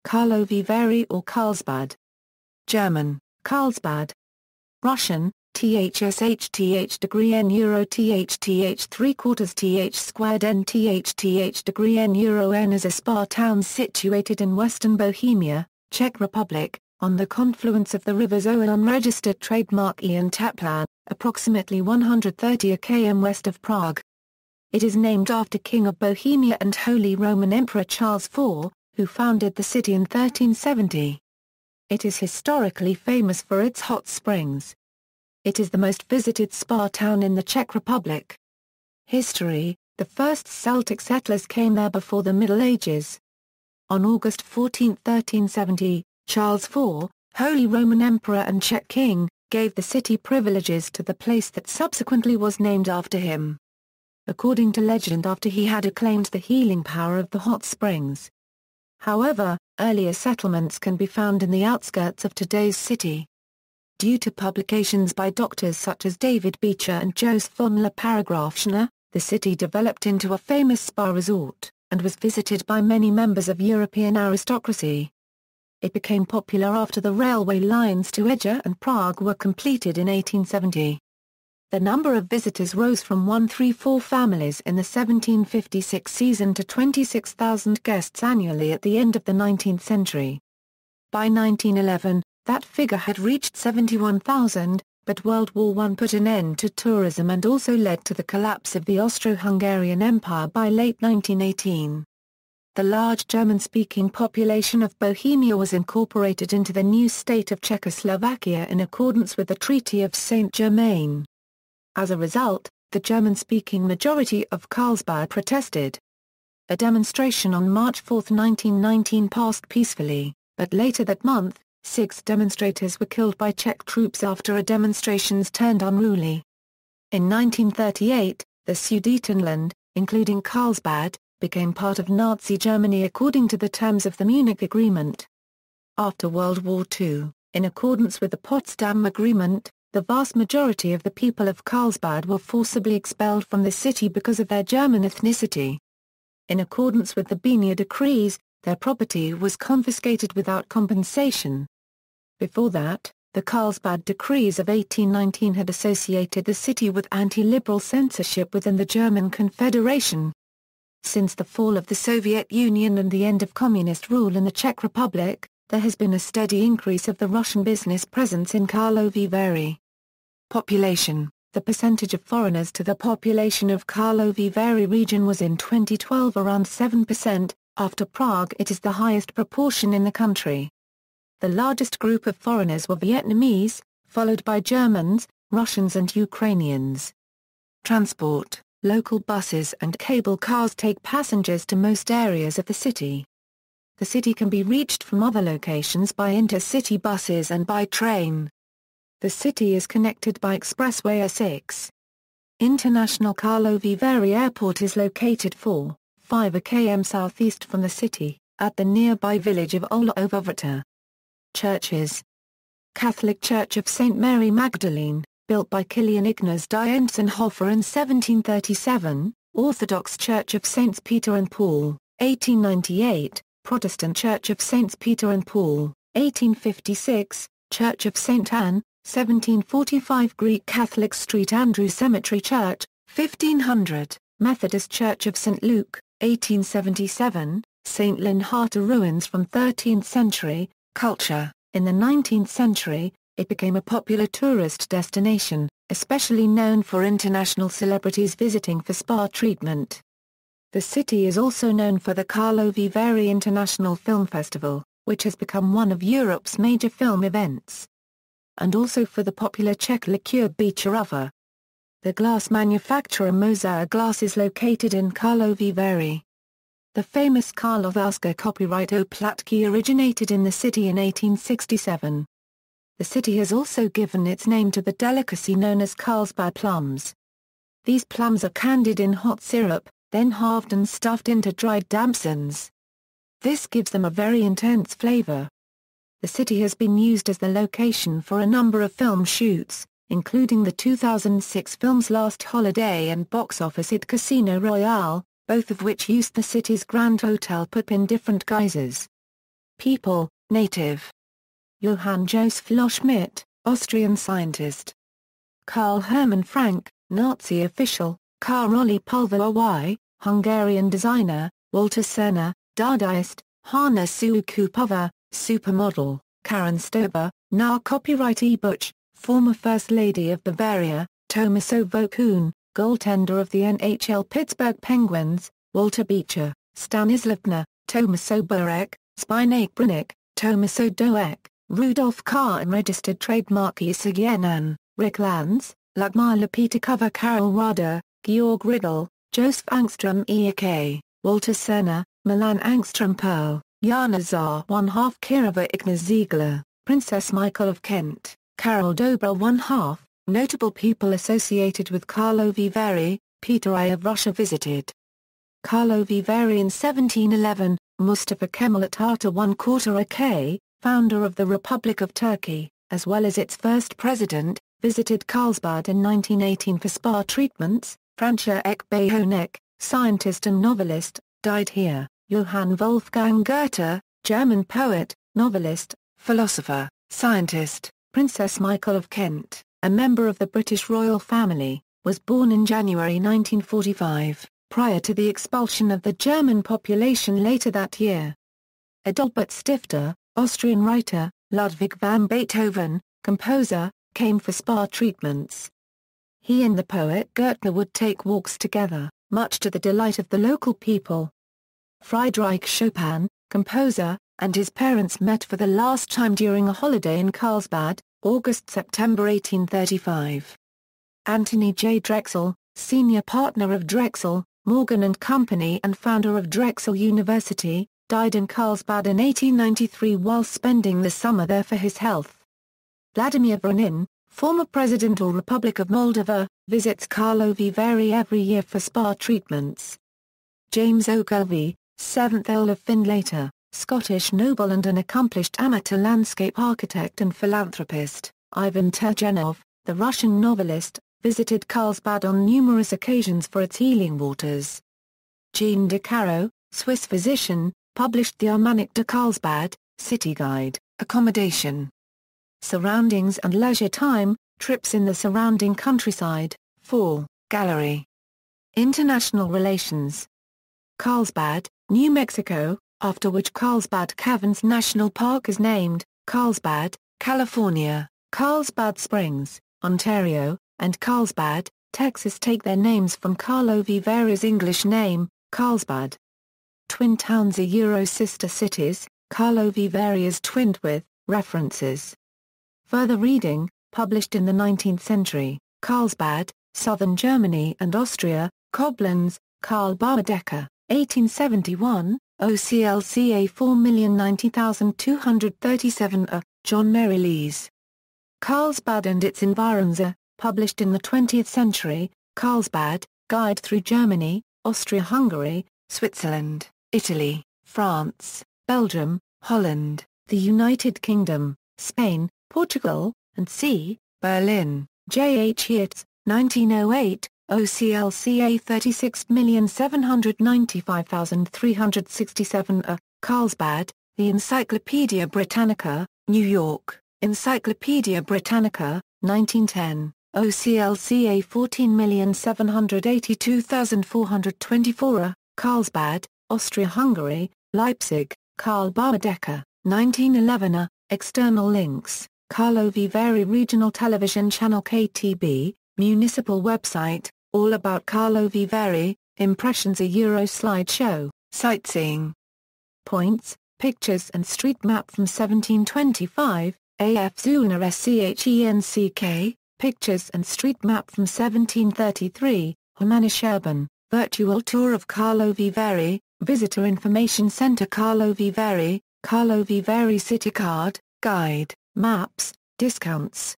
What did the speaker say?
Karlovy Vary or Carlsbad. German, Carlsbad. Russian, THSHTH degree N Euro THTH 3/4 TH squared N THTH degree N Euro N is a spa town situated in western Bohemia, Czech Republic, on the confluence of the rivers Ohře and unregistered trademark Ohře and Teplá, approximately 130 km west of Prague. It is named after King of Bohemia and Holy Roman Emperor Charles IV, who founded the city in 1370. It is historically famous for its hot springs. It is the most visited spa town in the Czech Republic. History: the first Celtic settlers came there before the Middle Ages. On August 14, 1370, Charles IV, Holy Roman Emperor and Czech King, gave the city privileges to the place that subsequently was named after him. According to legend, after he had acclaimed the healing power of the hot springs. However, earlier settlements can be found in the outskirts of today's city. Due to publications by doctors such as David Beecher and Joseph von La Paragrafschner, the city developed into a famous spa resort, and was visited by many members of European aristocracy. It became popular after the railway lines to Ohře and Prague were completed in 1870. The number of visitors rose from 134 families in the 1756 season to 26,000 guests annually at the end of the 19th century. By 1911, that figure had reached 71,000, but World War I put an end to tourism and also led to the collapse of the Austro-Hungarian Empire by late 1918. The large German-speaking population of Bohemia was incorporated into the new state of Czechoslovakia in accordance with the Treaty of Saint-Germain. As a result, the German-speaking majority of Carlsbad protested. A demonstration on March 4, 1919 passed peacefully, but later that month, 6 demonstrators were killed by Czech troops after a demonstrations turned unruly. In 1938, the Sudetenland, including Carlsbad, became part of Nazi Germany according to the terms of the Munich Agreement. After World War II, in accordance with the Potsdam Agreement, the vast majority of the people of Carlsbad were forcibly expelled from the city because of their German ethnicity. In accordance with the Benia decrees, their property was confiscated without compensation. Before that, the Carlsbad decrees of 1819 had associated the city with anti-liberal censorship within the German Confederation. Since the fall of the Soviet Union and the end of communist rule in the Czech Republic, there has been a steady increase of the Russian business presence in Karlovy Vary. Population: the percentage of foreigners to the population of Karlovy Vary region was in 2012 around 7%, after Prague it is the highest proportion in the country. The largest group of foreigners were Vietnamese, followed by Germans, Russians and Ukrainians. Transport: local buses and cable cars take passengers to most areas of the city. The city can be reached from other locations by intercity buses and by train. The city is connected by Expressway A6. International Karlovy Vary Airport is located 4.5 km southeast from the city, at the nearby village of Ohře. Churches: Catholic Church of St. Mary Magdalene, built by Kilian Ignaz Dienstenhofer in 1737, Orthodox Church of Saints Peter and Paul, 1898, Protestant Church of Saints Peter and Paul, 1856, Church of St. Anne, 1745 Greek Catholic St. Andrew Cemetery Church, 1500, Methodist Church of St. Luke, 1877, St. Linhata ruins from 13th century. Culture: in the 19th century, it became a popular tourist destination, especially known for international celebrities visiting for spa treatment. The city is also known for the Karlovy Vary International Film Festival, which has become one of Europe's major film events. And also for the popular Czech liqueur Becherova. The glass manufacturer Mozar Glass is located in Karlovy Vary. The famous Karlovarské copyright oplatky originated in the city in 1867. The city has also given its name to the delicacy known as Carlsbad plums. These plums are candied in hot syrup, then halved and stuffed into dried damsons. This gives them a very intense flavor. The city has been used as the location for a number of film shoots, including the 2006 films Last Holiday and box office hit Casino Royale, both of which used the city's Grand Hotel put in different guises. People, native. Johann Joseph Loschmidt, Austrian scientist. Karl Hermann Frank, Nazi official. Károly Vary, Hungarian designer. Walter Cerner, Dadaist. Hanna Suukupova, supermodel. Karen Stober, now copyrightee Butch, former First Lady of Bavaria. Tomaso Vokoun, goaltender of the NHL Pittsburgh Penguins. Walter Beecher, Stanislavna, Tomaso Burek, Spinak Brinik, Tomaso Doek, Rudolf Carr, and registered trademark Isagenan, Rick Lanz, Ludmila Petikova, Karol Rada, Georg Riddle, Joseph Angstrom Ek, Walter Cerner, Milan Angstrom Pearl, Jana Tsar 1/2 Kirova Igna Ziegler, Princess Michael of Kent, Karol Dobra 1/2, notable people associated with Karlovy Vary. Peter I of Russia visited Karlovy Vary in 1711, Mustafa Kemal Atatürk 1/4 AK, founder of the Republic of Turkey, as well as its first president, visited Carlsbad in 1918 for spa treatments. Francia Ek-Bahonek, scientist and novelist, died here. Johann Wolfgang Goethe, German poet, novelist, philosopher, scientist. Princess Michael of Kent, a member of the British royal family, was born in January 1945, prior to the expulsion of the German population later that year. Adalbert Stifter, Austrian writer. Ludwig van Beethoven, composer, came for spa treatments. He and the poet Goethe would take walks together, much to the delight of the local people. Friedrich Chopin, composer, and his parents met for the last time during a holiday in Carlsbad, August-September 1835. Anthony J. Drexel, senior partner of Drexel, Morgan & Company and founder of Drexel University, died in Carlsbad in 1893 while spending the summer there for his health. Vladimir Voronin, former President or Republic of Moldova, visits Karlovy Vary every year for spa treatments. James Ogilvie, 7th Earl of Findlater, Scottish noble and an accomplished amateur landscape architect and philanthropist. Ivan Turgenev, the Russian novelist, visited Carlsbad on numerous occasions for its healing waters. Jean de Caro, Swiss physician, published the Almanac de Carlsbad, City Guide, Accommodation, Surroundings and Leisure Time, Trips in the Surrounding Countryside, 4, Gallery. International Relations. Carlsbad, New Mexico, after which Carlsbad Caverns National Park is named. Carlsbad, California, Carlsbad Springs, Ontario, and Carlsbad, Texas take their names from Karlovy Vary's English name, Carlsbad. Twin towns are sister cities. Karlovy Vary is twinned with. References. Further reading, published in the 19th century, Carlsbad, Southern Germany and Austria, Koblenz, Karl Baedeker, 1871, OCLCA 4090237 A. John Mary Lees. Carlsbad and its environs are, published in the 20th century, Carlsbad, Guide through Germany, Austria-Hungary, Switzerland, Italy, France, Belgium, Holland, the United Kingdom, Spain, Portugal, and c. Berlin, J. H. Yeats, 1908, OCLCA 36795367 A. Carlsbad, The Encyclopaedia Britannica, New York, Encyclopaedia Britannica, 1910, OCLCA 14782424 A. Carlsbad, Austria-Hungary, Leipzig, Karl Baedeker, 1911 A. External links, Karlovy Vary Regional Television Channel KTB, Municipal Website, All About Karlovy Vary, Impressions a slideshow, Sightseeing. Points, Pictures and Street Map from 1725, A.F. Zuna Schenck, Pictures and Street Map from 1733, Homanish Urban, Virtual Tour of Karlovy Vary, Visitor Information Center Karlovy Vary, Karlovy Vary City Card, Guide, Maps, Discounts,